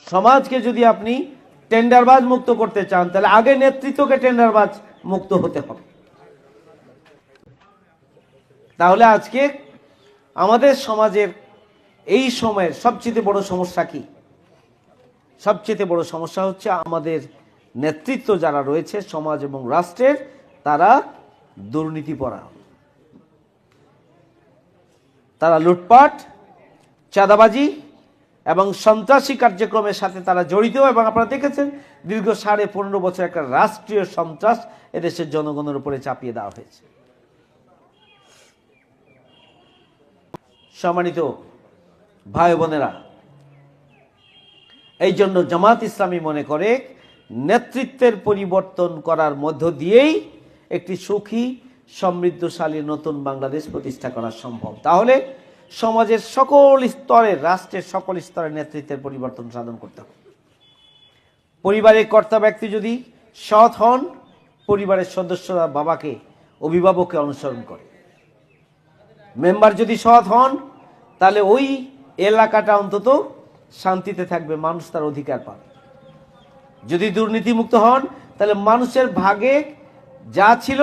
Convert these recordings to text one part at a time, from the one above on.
সমাজকে যদি আপনি টেন্ডারবাজ মুক্ত করতে চান, তাহলে আগে নেতৃত্বকে টেন্ডারবাজ মুক্ত হতে হবে। তাহলে আজকে আমাদের সমাজের এই সময়ের সবচেয়ে বড় সমস্যা কি? সবচেয়ে বড় সমস্যা হচ্ছে আমাদের নেতৃত্ব যারা রয়েছে সমাজ এবং রাষ্ট্রের, তারা দুর্নীতিপরা, তারা লুটপাট, চাঁদাবাজি এবং সন্ত্রাসী কার্যক্রমের সাথে তারা জড়িত। এবং আপনারা দেখেছেন দীর্ঘ 15.5 বছর একটা রাষ্ট্রীয় সন্ত্রাস এদেশের জনগণের উপরে চাপিয়ে দেওয়া হয়েছে। সম্মানিত ভাই বোনেরা, এই জন্য জামাত ইসলামী মনে করে নেতৃত্বের পরিবর্তন করার মধ্য দিয়েই একটি সুখী সমৃদ্ধশালী নতুন বাংলাদেশ প্রতিষ্ঠা করা সম্ভব। তাহলে সমাজের সকল স্তরের, রাষ্ট্রের সকল স্তরের নেতৃত্বের পরিবর্তন সাধন করতে হবে। পরিবারের কর্তা ব্যক্তি যদি সৎ হন, পরিবারের সদস্যরা বাবাকে, অভিভাবককে অনুসরণ করে। মেম্বার যদি সৎ হন, তাহলে ওই এলাকাটা অন্তত শান্তিতে থাকবে, মানুষ তার অধিকার পাবে। যদি দুর্নীতিমুক্ত হন, তাহলে মানুষের ভাগে যা ছিল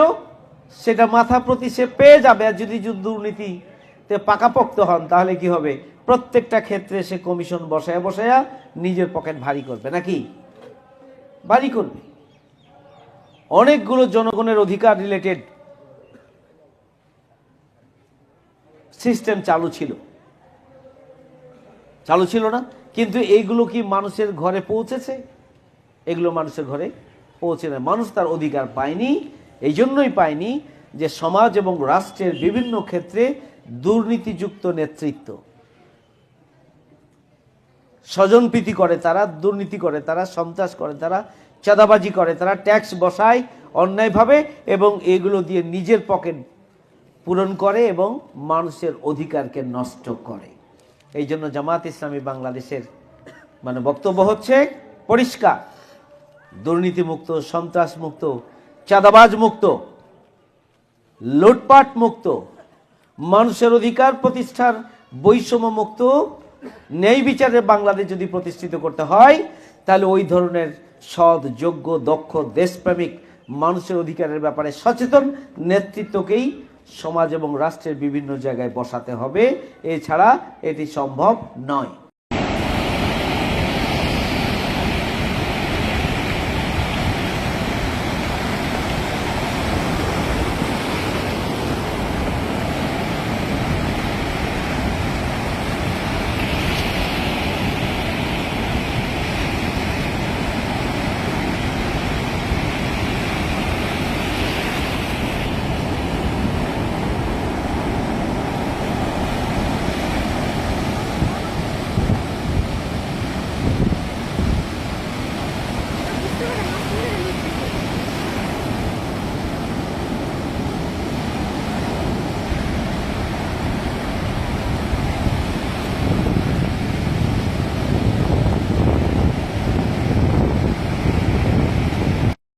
সেটা মাথা প্রতি সে পেয়ে যাবে। আর যদি দুর্নীতিতে পাকাপোক্ত হন, তাহলে কি হবে? প্রত্যেকটা ক্ষেত্রে সে কমিশন বসায়া বসায়া নিজের পকেট ভারী করবে, নাকি ভারী করবে। অনেকগুলো জনগণের অধিকার রিলেটেড সিস্টেম চালু ছিল না? কিন্তু এইগুলো কি মানুষের ঘরে পৌঁছেছে? এগুলো মানুষের ঘরে পৌঁছে না। মানুষ তার অধিকার পায়নি। এই জন্যই পায়নি যে সমাজ এবং রাষ্ট্রের বিভিন্ন ক্ষেত্রে দুর্নীতিযুক্ত নেতৃত্ব, স্বজনপ্রীতি করে তারা, দুর্নীতি করে তারা, সন্ত্রাস করে তারা, চাঁদাবাজি করে তারা, ট্যাক্স বসায় অন্যায়ভাবে এবং এগুলো দিয়ে নিজের পকেট পূরণ করে এবং মানুষের অধিকারকে নষ্ট করে। এই জন্য জামাত ইসলামী বাংলাদেশের বক্তব্য হচ্ছে পরিষ্কার: দুর্নীতিমুক্ত, সন্ত্রাস মুক্ত, চাঁদাবাজ মুক্ত, লুটপাট মুক্ত, মানুষের অধিকার প্রতিষ্ঠার বৈষম্য মুক্ত, ন্যায় বিচারের বাংলাদেশ যদি প্রতিষ্ঠিত করতে হয়, তাহলে ওই ধরনের সৎ, যোগ্য, দক্ষ, দেশপ্রেমিক, মানুষের অধিকারের ব্যাপারে সচেতন নেতৃত্বকেই সমাজ এবং রাষ্ট্রের বিভিন্ন জায়গায় বসাতে হবে। এছাড়া এটি সম্ভব নয়।